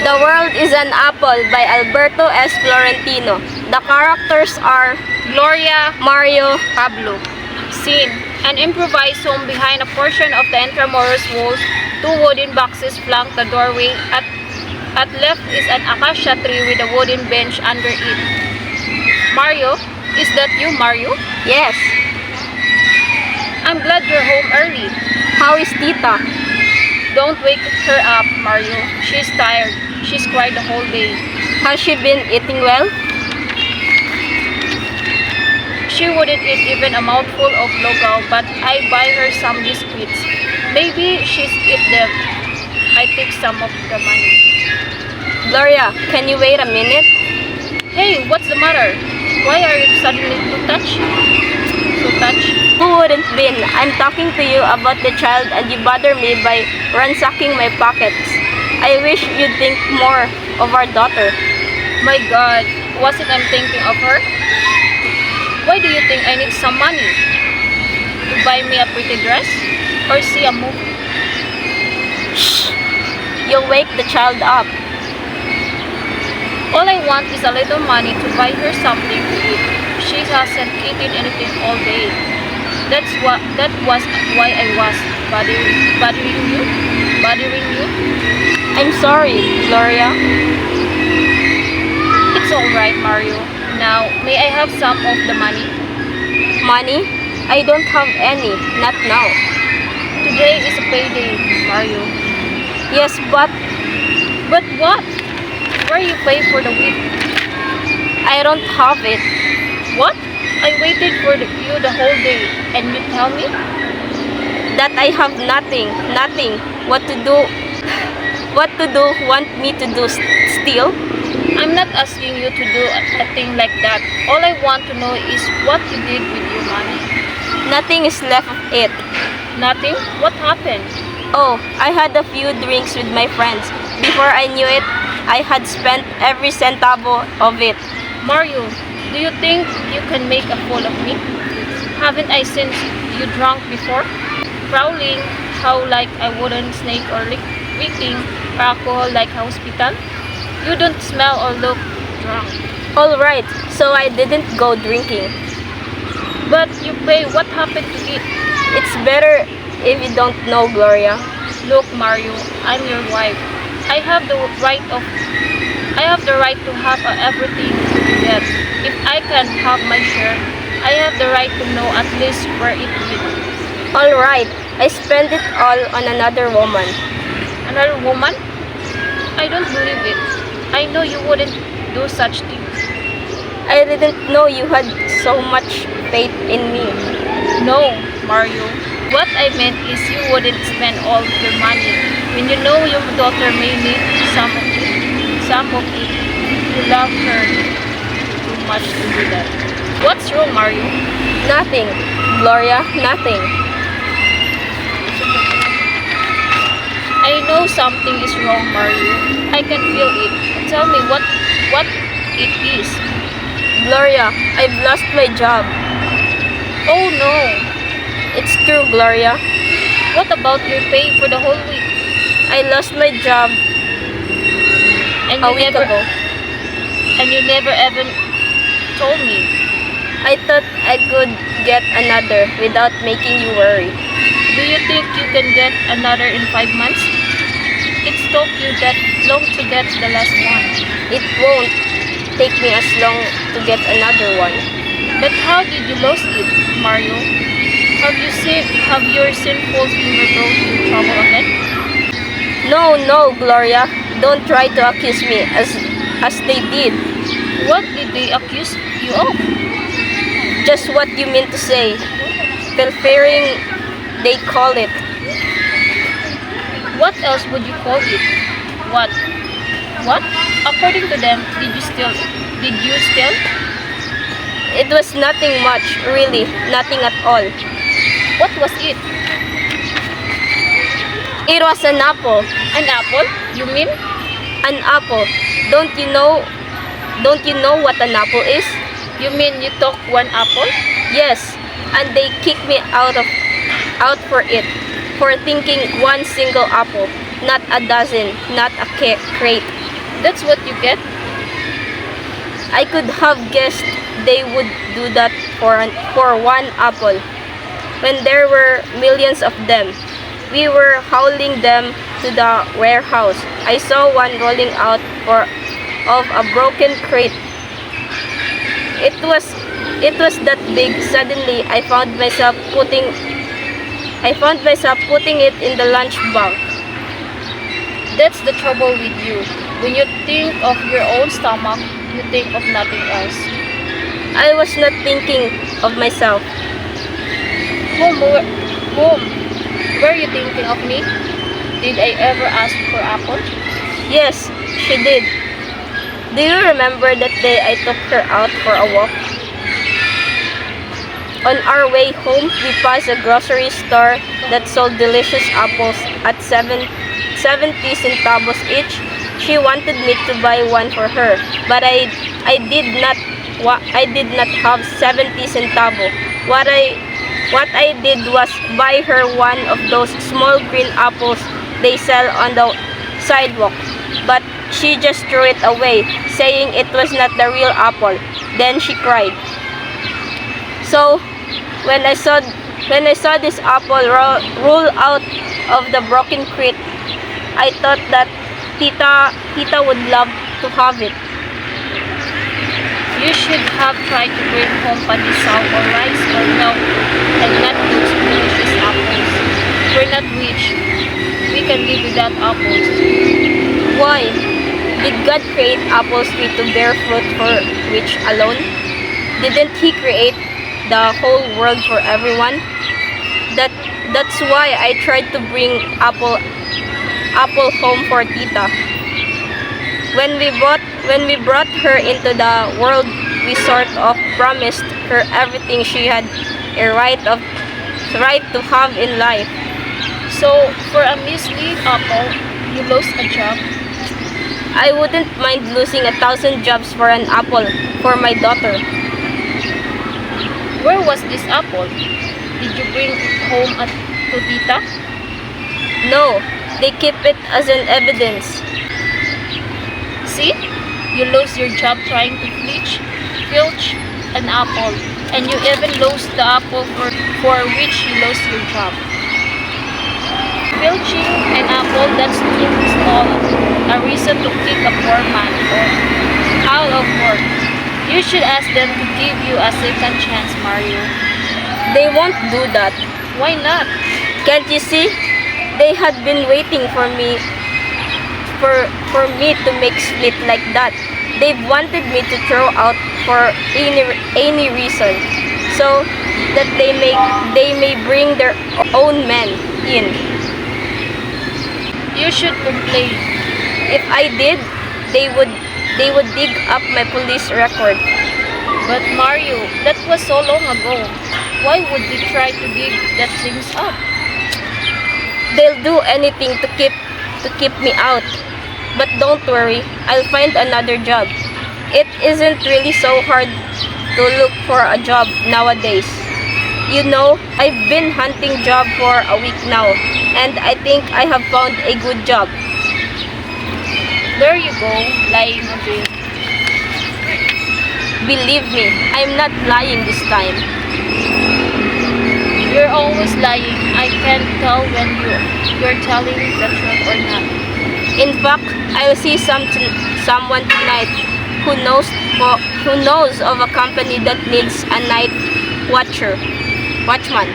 The World is an Apple by Alberto S. Florentino. The characters are Gloria, Mario, Pablo. Scene: an improvised home behind a portion of the Intramuros walls. Two wooden boxes flank the doorway. At left is an acacia tree with a wooden bench under it. Mario, is that you, Mario? yes. I'm glad you're home early. How is Tita? Don't wake her up, Mario. She's tired. She's cried the whole day. Has she been eating well? She wouldn't eat even a mouthful of local, but I buy her some biscuits. Maybe she's eat them. I take some of the money. Gloria, can you wait a minute? Hey, what's the matter? Why are you suddenly too touched? So touched? Who wouldn't been? I'm talking to you about the child and you bother me by ransacking my pockets. I wish you'd think more of our daughter. My God, wasn't I thinking of her? Why do you think I need some money? To buy me a pretty dress? Or see a movie? Shh! You'll wake the child up. All I want is a little money to buy her something to eat. She hasn't eaten anything all day. That was why I was bothering you. I'm sorry, Gloria. It's all right, Mario. Now, may I have some of the money? Money? I don't have any, not now. Today is a payday, Mario. Yes, but But what? Where you pay for the week? I don't have it. What? I waited for you the whole day, and you tell me? That I have nothing. What to do? Want me to do? Steal? I'm not asking you to do a thing like that. All I want to know is what you did with your money. Nothing is left of it. Nothing? What happened? Oh, I had a few drinks with my friends. Before I knew it, I had spent every centavo of it. Mario, do you think you can make a fool of me? Haven't I seen you drunk before? Prowling how like a wooden snake or leaking alcohol like a hospital? You don't smell or look drunk. Alright, so I didn't go drinking. But you pay. What happened to it? It's better if you don't know, Gloria. Look, Mario, I'm your wife. I have the right to have everything you get. If I can have my share, I have the right to know at least where it went. Alright, I spent it all on another woman. Another woman? I don't believe it. I know you wouldn't do such things. I didn't know you had so much faith in me. No, Mario. What I meant is you wouldn't spend all your money when you know your daughter may need some of it. You love her too much to do that. What's wrong, Mario? Nothing, Gloria, nothing. I know something is wrong, Mario. I can feel it. Tell me what it is. Gloria, I've lost my job. Oh no. It's true, Gloria. What about your pay for the whole week? I lost my job And a week ago. And you never even told me. I thought I could get another without making you worry. Do you think you can get another in 5 months? It took you that long to get the last one. It won't take me as long to get another one. But how did you lose it, Mario? Have your sinful finger brought you trouble again? No, Gloria. Don't try to accuse me as they did. What did they accuse you of? Just what you mean to say. Pilfering, they call it. What else would you call it? What? What? According to them, did you steal? It was nothing much, really. Nothing at all. What was it? It was an apple. An apple? You mean? An apple. Don't you know what an apple is? You mean you took one apple? Yes, and they kicked me out for it, for thinking one single apple, not a dozen, not a crate. That's what you get? I could have guessed they would do that for one apple. When there were millions of them, we were hauling them to the warehouse. I saw one rolling out of a broken crate. It was that big. Suddenly, I found myself putting it in the lunch bag. That's the trouble with you. When you think of your own stomach, you think of nothing else. I was not thinking of myself. Whom were you thinking of me? Did I ever ask for apple? Yes, she did. Do you remember that day I took her out for a walk? On our way home, we passed a grocery store that sold delicious apples at 70 centavos each. She wanted me to buy one for her, but I did not have 70 centavos. What I did was buy her one of those small green apples they sell on the sidewalk. But she just threw it away, saying it was not the real apple. Then she cried. So when I saw this apple roll out of the broken crate, I thought that Tita would love to have it. You should have tried to bring home pandesal or rice or milk and not those delicious apples. We're not rich. We can live without apples. Why? Did God create apples trees to bear fruit for which alone? Didn't He create the whole world for everyone? That's why I tried to bring apple home for Tita. When we brought her into the world, we sort of promised her everything she had a right to have in life. So, for a measly apple, you lost a job. I wouldn't mind losing 1,000 jobs for an apple for my daughter. Where was this apple? Did you bring it home to Tita? No, they keep it as an evidence. See? You lost your job trying to filch an apple, and you even lost the apple for which you lost your job. Filching an apple, that's too small a reason to kick a poor man out of work. You should ask them to give you a second chance, Mario. They won't do that. Why not? Can't you see? They had been waiting for me to make split like that. They've wanted me to throw out for any reason, so that they may bring their own men in. You should complain. If I did, they would dig up my police record. But Mario, that was so long ago. Why would they try to dig that things up? They'll do anything to keep me out. But don't worry, I'll find another job. It isn't really so hard to look for a job nowadays. You know, I've been hunting job for a week now, and I think I have found a good job. There you go, lying again. Believe me, I'm not lying this time. You're always lying. I can't tell when you're telling the truth or not. In fact, I'll see someone tonight who knows of a company that needs a night watchman.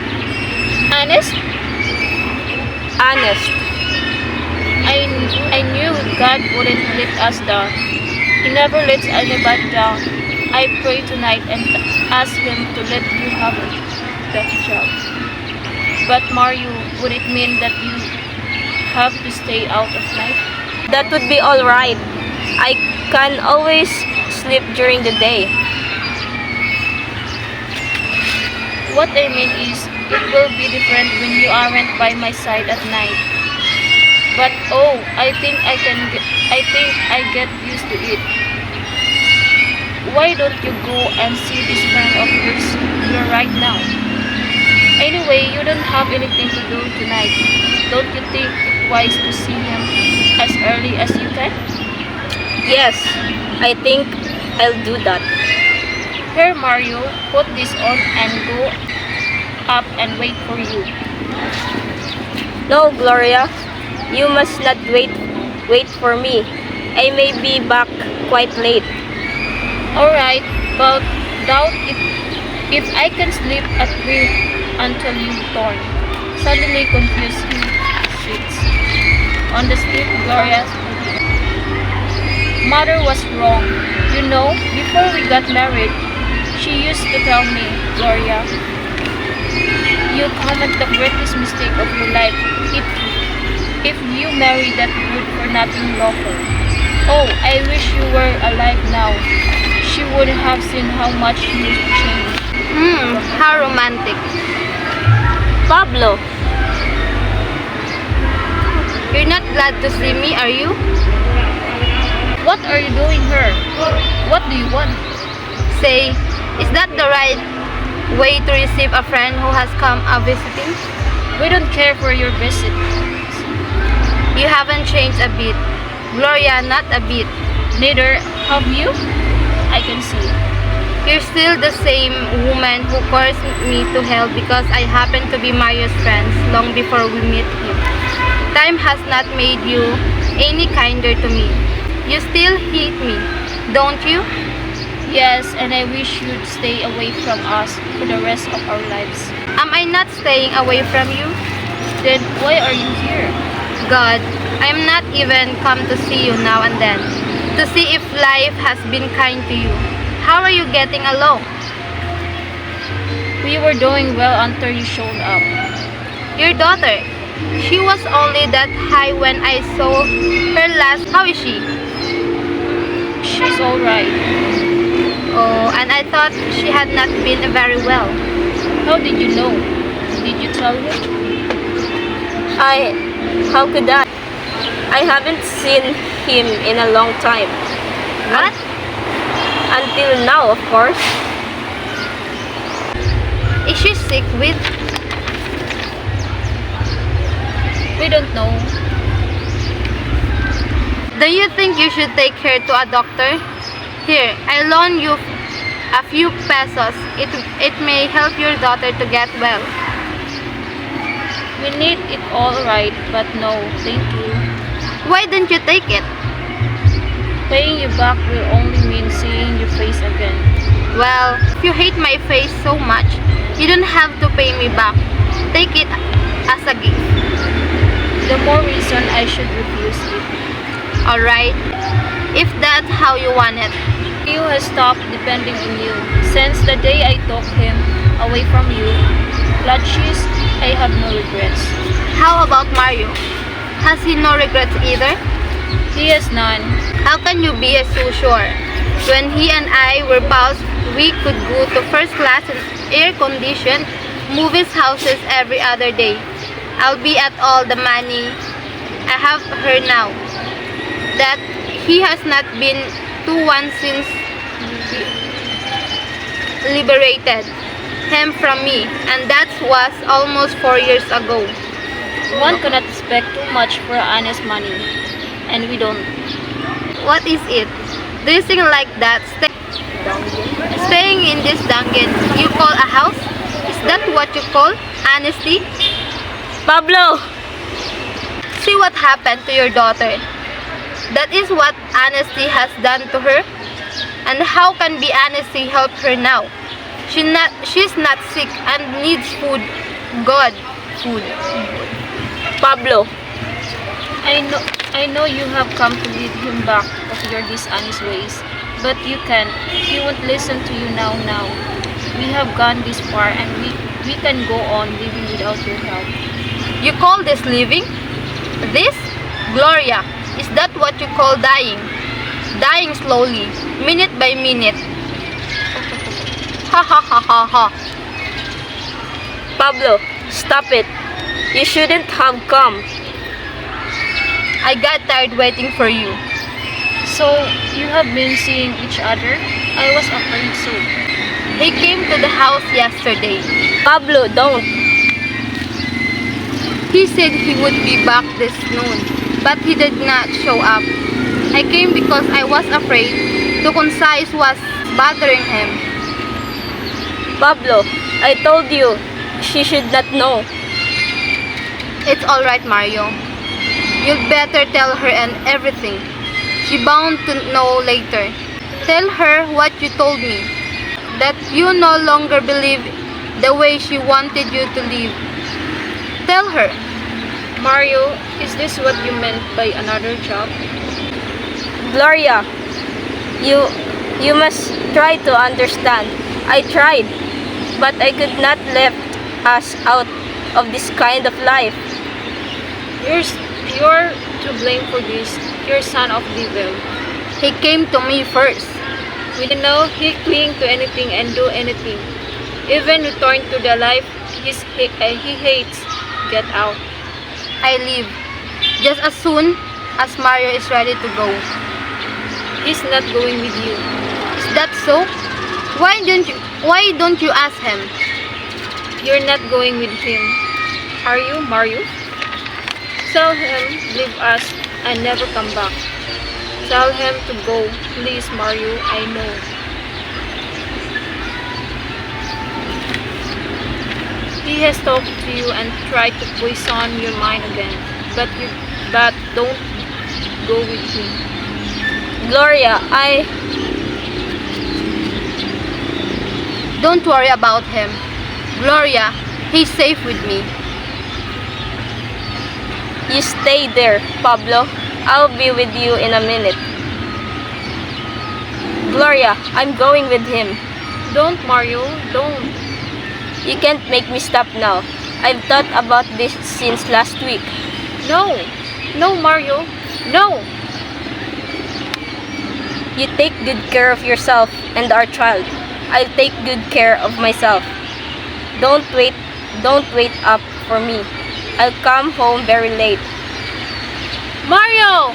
Honest? Honest. I knew God wouldn't let us down. He never lets anybody down. I pray tonight and ask Him to let you have that job. But Mario, would it mean that you have to stay out of night? That would be alright. I can always sleep during the day. What I mean is, it will be different when you aren't by my side at night. But oh, I think I get used to it. Why don't you go and see this friend of yours here right now? Anyway, you don't have anything to do tonight. Don't you think it wise to see him as early as you can? Yes, I think I'll do that. Here, Mario, put this on and go up and wait for you. No, Gloria, you must not wait for me. I may be back quite late. Alright, but doubt if I can sleep at 3 until you return. Suddenly confused he sits on the steep Gloria's mother was wrong. You know, before we got married, she used to tell me, Gloria, you commit the greatest mistake of your life if you marry that good for nothing lover. Oh, I wish you were alive now. She would have seen how much you changed. How romantic. Pablo, You're not glad to see me, are you? What are you doing here? What do you want? Say, is that the right way to receive a friend who has come visiting? We don't care for your visit. You haven't changed a bit. Gloria, not a bit. Neither have you. I can see. You're still the same woman who cursed me to hell because I happen to be Mario's friends long before we met him. Time has not made you any kinder to me. You still hate me, don't you? Yes, and I wish you'd stay away from us for the rest of our lives. Am I not staying away from you? Then why are you here? God, I am not even come to see you now and then, to see if life has been kind to you. How are you getting along? We were doing well until you showed up. Your daughter, she was only that high when I saw her last. How is she? She's alright. Oh, and I thought she had not been very well. How did you know? Did you tell him? how could I? I haven't seen him in a long time. What? Until now, of course. Is she sick with? We don't know. Do you think you should take her to a doctor? Here, I loan you a few pesos. It may help your daughter to get well. We need it all right, but no, thank you. Why don't you take it? Paying you back will only mean seeing your face again. Well, if you hate my face so much, you don't have to pay me back. Take it as a gift. The more reason I should refuse it. Alright? If that's how you want it. You has stopped depending on you. Since the day I took him away from you, Lucius, I have no regrets. How about Mario? Has he no regrets either? He has none. How can you be so sure? When he and I were pals, we could go to first class and air-conditioned movies houses every other day. I'll be at all the money I have her now. That he has not been to one since liberated him from me, and that was almost 4 years ago. One cannot expect too much for honest money. And we don't. What is it? Dressing like that, staying in this dungeon, you call a house? Is that what you call honesty? Pablo! See what happened to your daughter. That is what honesty has done to her. And how can be honesty help her now? She's not sick and needs food. God, food. Pablo! I know you have come to lead him back of your dishonest ways, but you can't. He won't listen to you now. We have gone this far and we can go on living without your help. You call this living? This? Gloria, is that what you call dying? Dying slowly, minute by minute. Ha ha ha ha ha. Pablo, stop it. You shouldn't have come. I got tired waiting for you. So, you have been seeing each other? I was afraid so. He came to the house yesterday. Pablo, don't. He said he would be back this noon, but he did not show up. I came because I was afraid to concise was bothering him. Pablo, I told you she should not know. It's alright, Mario. You'd better tell her and everything. She bound to know later. Tell her what you told me. That you no longer believe the way she wanted you to live. Tell her. Mario, is this what you meant by another job? Gloria, you must try to understand. I tried, but I could not left us out of this kind of life. You're to blame for this. You're son of devil. He came to me first. We know he cling to anything and do anything. Even return to the life he hates. Get out. I leave just as soon as Mario is ready to go. He's not going with you. Is that so? Why don't you ask him? You're not going with him. Are you, Mario? Tell him, leave us and never come back. Tell him to go. Please, Mario, I know. He has talked to you and tried to poison your mind again. But don't go with him. Gloria, Don't worry about him. Gloria, he's safe with me. you stay there, Pablo. I'll be with you in a minute. Gloria, I'm going with him. Don't, Mario, don't. You can't make me stop now. I've thought about this since last week. No, no, Mario, no. You take good care of yourself and our child. I'll take good care of myself. Don't wait up for me. I'll come home very late. Mario!